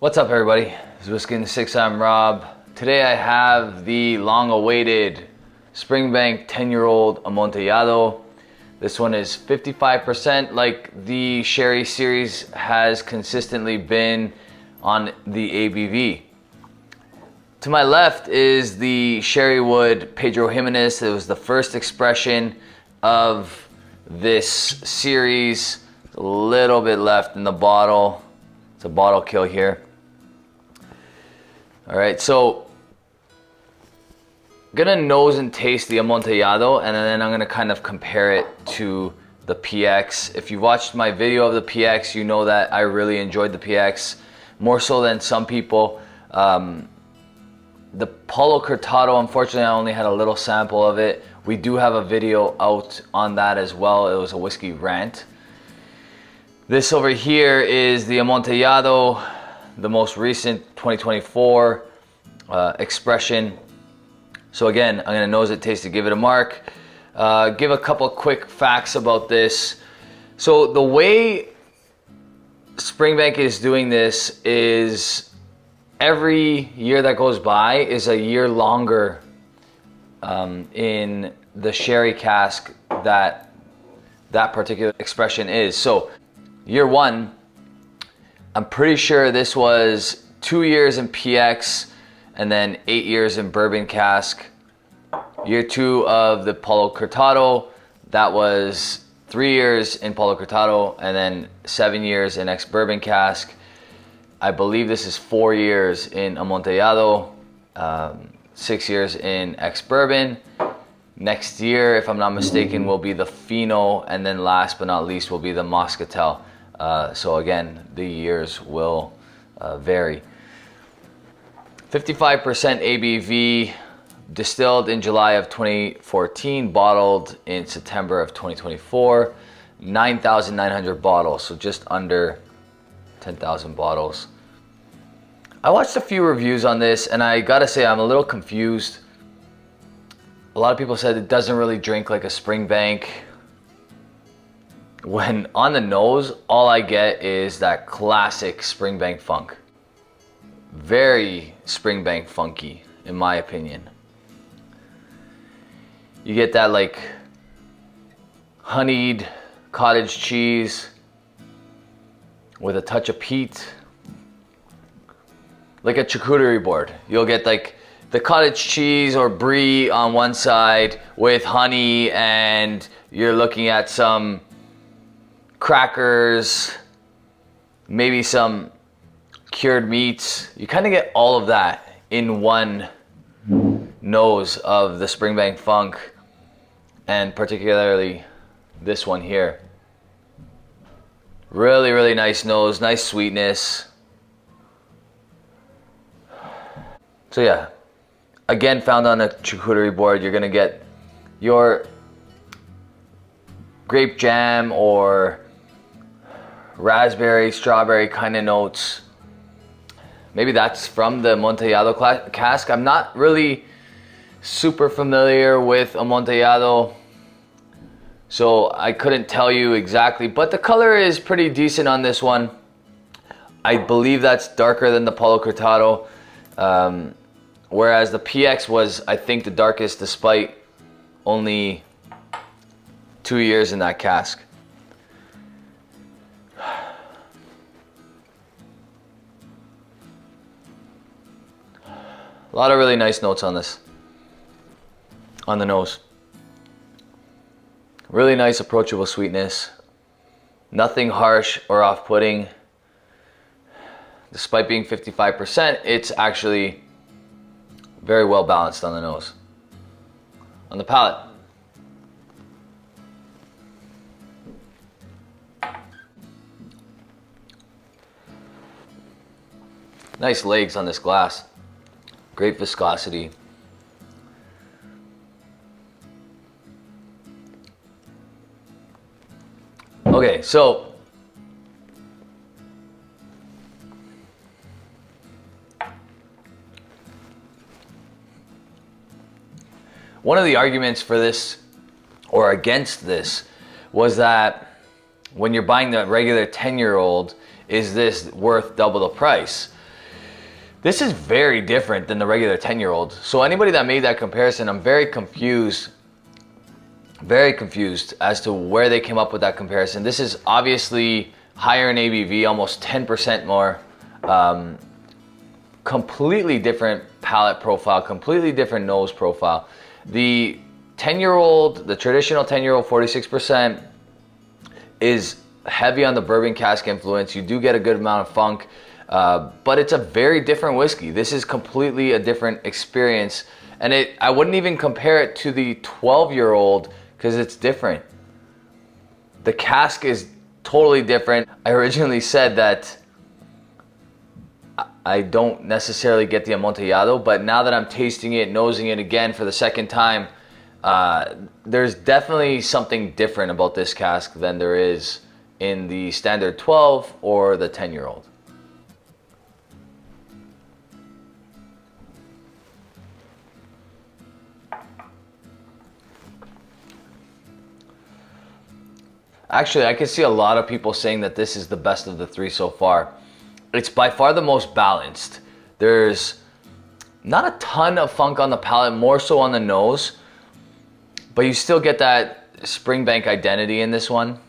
What's up, everybody? This is Whisky and 6. I'm Rob. Today I have the long-awaited Springbank 10-year-old Amontillado. This one is 55%, like the Sherry series has consistently been on the ABV. To my left is the Sherry Wood Pedro Jimenez. It was the first expression of this series. A little bit left in the bottle. It's a bottle kill here. All right, so I'm gonna nose and taste the Amontillado, and then I'm gonna kind of compare it to the PX. If you watched my video of the PX, you know that I really enjoyed the PX, more so than some people. The Palo Cortado, unfortunately, I only had a little sample of it. We do have a video out on that as well. It was a whiskey rant. This over here is the Amontillado, the most recent 2024 expression. So again, I'm gonna nose it, taste it, give it a mark. Give a couple quick facts about this. So the way Springbank is doing this is every year that goes by is a year longer in the sherry cask that particular expression is. So year one, I'm pretty sure this was 2 years in PX and then 8 years in bourbon cask. Year two of the Palo Cortado, that was 3 years in Palo Cortado and then 7 years in ex-bourbon cask. I believe this is 4 years in Amontillado, 6 years in ex-bourbon. Next year, if I'm not mistaken, will be the Fino, and then last but not least will be the Moscatel. So again, the years will vary. 55% ABV, distilled in July of 2014, bottled in September of 2024, 9,900 bottles, so just under 10,000 bottles. I watched a few reviews on this, and I gotta say I'm a little confused. A lot of people said it doesn't really drink like a Springbank. When on the nose, all I get is that classic Springbank funk. Very Springbank funky, in my opinion. You get that like honeyed cottage cheese with a touch of peat. Like a charcuterie board. You'll get like the cottage cheese or brie on one side with honey, and you're looking at some crackers, maybe some cured meats. You kind of get all of that in one nose of the Springbank funk, and particularly this one here. Really, really nice nose, nice sweetness. So yeah, again, found on a charcuterie board, you're gonna get your grape jam or raspberry, strawberry kind of notes. Maybe that's from the Amontillado cask. I'm not really super familiar with Amontillado, so I couldn't tell you exactly, but the color is pretty decent on this one. I believe that's darker than the Palo Cortado, whereas the PX was, I think, the darkest despite only 2 years in that cask. A lot of really nice notes on this, on the nose. Really nice approachable sweetness. Nothing harsh or off-putting. Despite being 55%, it's actually very well balanced on the nose. On the palate. Nice legs on this glass. Great viscosity. Okay, so one of the arguments for this or against this was that when you're buying the regular 10-year-old, is this worth double the price? This is very different than the regular 10-year-old. So anybody that made that comparison, I'm very confused as to where they came up with that comparison. This is obviously higher in ABV, almost 10% more. Completely different palate profile, completely different nose profile. The 10-year-old, the traditional 10-year-old 46% is heavy on the bourbon cask influence. You do get a good amount of funk, but it's a very different whiskey. This is completely a different experience. And I wouldn't even compare it to the 12-year-old because it's different. The cask is totally different. I originally said that I don't necessarily get the Amontillado, but now that I'm tasting it, nosing it again for the second time, there's definitely something different about this cask than there is in the standard 12 or the 10-year-old. Actually, I can see a lot of people saying that this is the best of the three so far. It's by far the most balanced. There's not a ton of funk on the palate, more so on the nose, but you still get that Springbank identity in this one.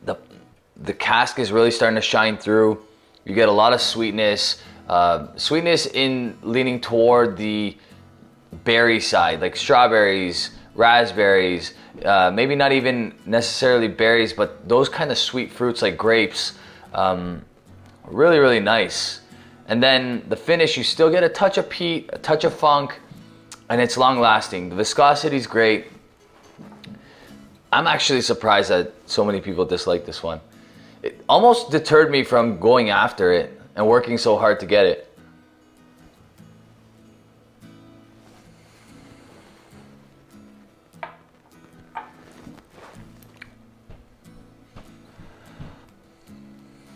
The cask is really starting to shine through. You get a lot of sweetness. Sweetness in leaning toward the berry side, like strawberries, raspberries, maybe not even necessarily berries, but those kind of sweet fruits like grapes. Really, really nice. And then the finish, you still get a touch of peat, a touch of funk, and it's long lasting. The viscosity is great. I'm actually surprised that so many people dislike this one. It almost deterred me from going after it and working so hard to get it.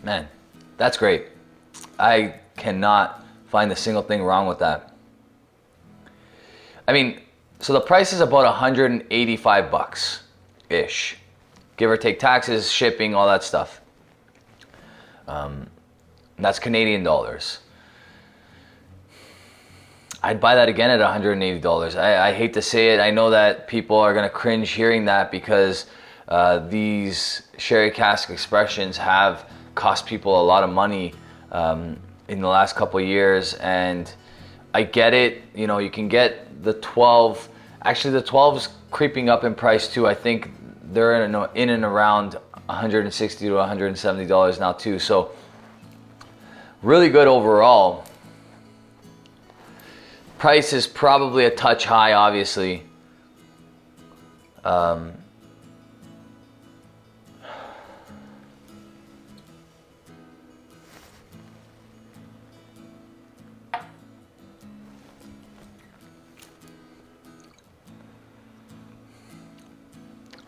Man, that's great. I cannot find a single thing wrong with that. I mean, so the price is about 185 bucks ish, give or take taxes, shipping, all that stuff. That's Canadian dollars. I'd buy that again at $180. I hate to say it. I know that people are gonna cringe hearing that because these sherry cask expressions have cost people a lot of money in the last couple of years, and I get it. You know, you can get the 12. Actually, the 12 is creeping up in price too. I think they're in and around $160 to $170 now too. So really good overall. Price is probably a touch high, obviously.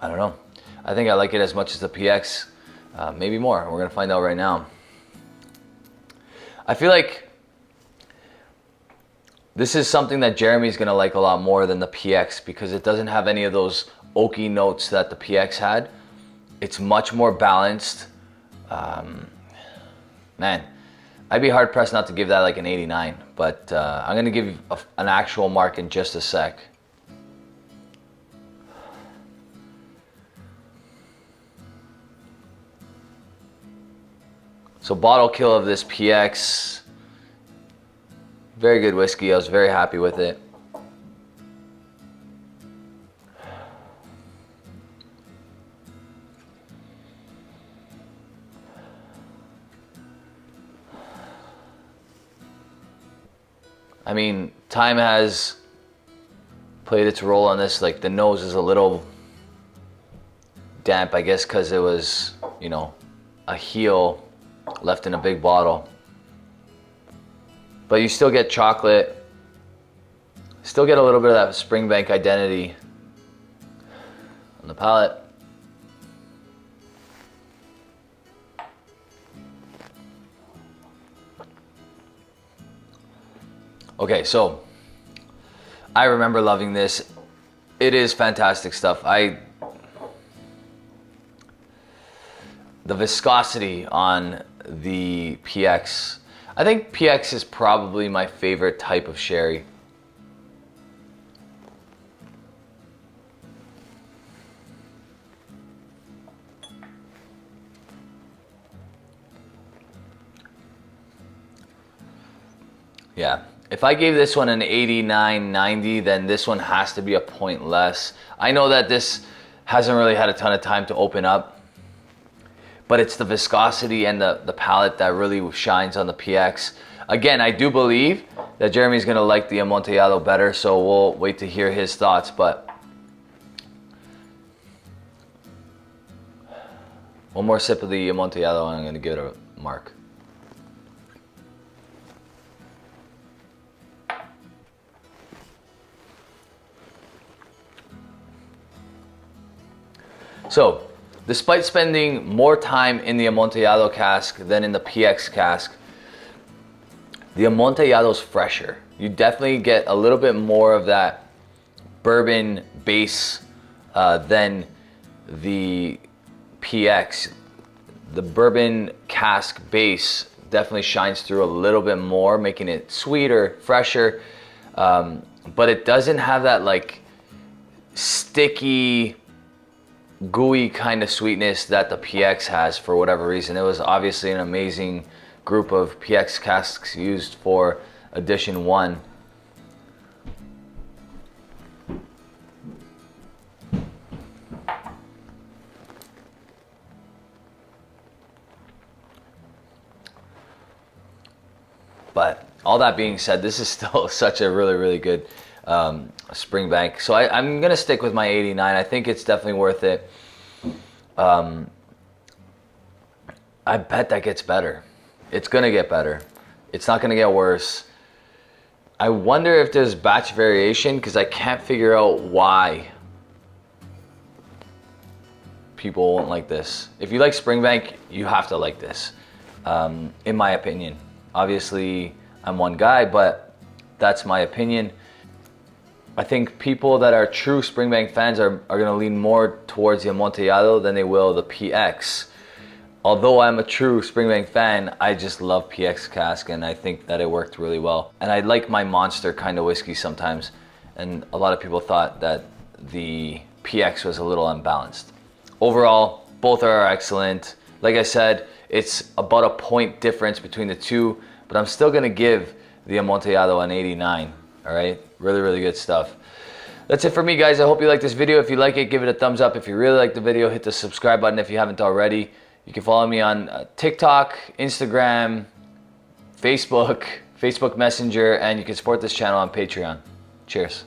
I don't know. I think I like it as much as the PX, maybe more. We're gonna find out right now. I feel like this is something that Jeremy's gonna like a lot more than the PX because it doesn't have any of those oaky notes that the PX had. It's much more balanced. Man, I'd be hard pressed not to give that like an 89, but I'm gonna give you an actual mark in just a sec. So bottle kill of this PX, very good whiskey. I was very happy with it. I mean, time has played its role on this. Like the nose is a little damp, I guess, because it was, you know, a heel left in a big bottle. But you still get chocolate, still get a little bit of that Springbank identity on the palate. Okay, so I remember loving this. It is fantastic stuff. The viscosity on the PX, I think PX is probably my favorite type of sherry. Yeah, if I gave this one an 89, 90, then this one has to be a point less. I know that this hasn't really had a ton of time to open up, but it's the viscosity and the palate that really shines on the PX. Again, I do believe that Jeremy's gonna like the Amontillado better, so we'll wait to hear his thoughts, but one more sip of the Amontillado and I'm gonna give it a mark. So, despite spending more time in the Amontillado cask than in the PX cask, the Amontillado's fresher. You definitely get a little bit more of that bourbon base than the PX. The bourbon cask base definitely shines through a little bit more, making it sweeter, fresher, but it doesn't have that like sticky, gooey kind of sweetness that the PX has for whatever reason. It was obviously an amazing group of PX casks used for edition 1. But all that being said, this is still such a really good Springbank. So I'm gonna stick with my 89. I think it's definitely worth it. I bet that gets better. It's gonna get better. It's not gonna get worse. I wonder if there's batch variation, because I can't figure out why people won't like this. If you like Springbank, you have to like this, in my opinion. Obviously, I'm one guy, but that's my opinion. I think people that are true Springbank fans are gonna lean more towards the Amontillado than they will the PX. Although I'm a true Springbank fan, I just love PX cask and I think that it worked really well. And I like my monster kind of whiskey sometimes. And a lot of people thought that the PX was a little unbalanced. Overall, both are excellent. Like I said, it's about a point difference between the two, but I'm still gonna give the Amontillado an 89, all right? Really good stuff. That's it for me, guys. I hope you like this video. If you like it, give it a thumbs up. If you really like the video, hit the subscribe button if you haven't already. You can follow me on TikTok, Instagram, Facebook Messenger, and you can support this channel on Patreon. Cheers.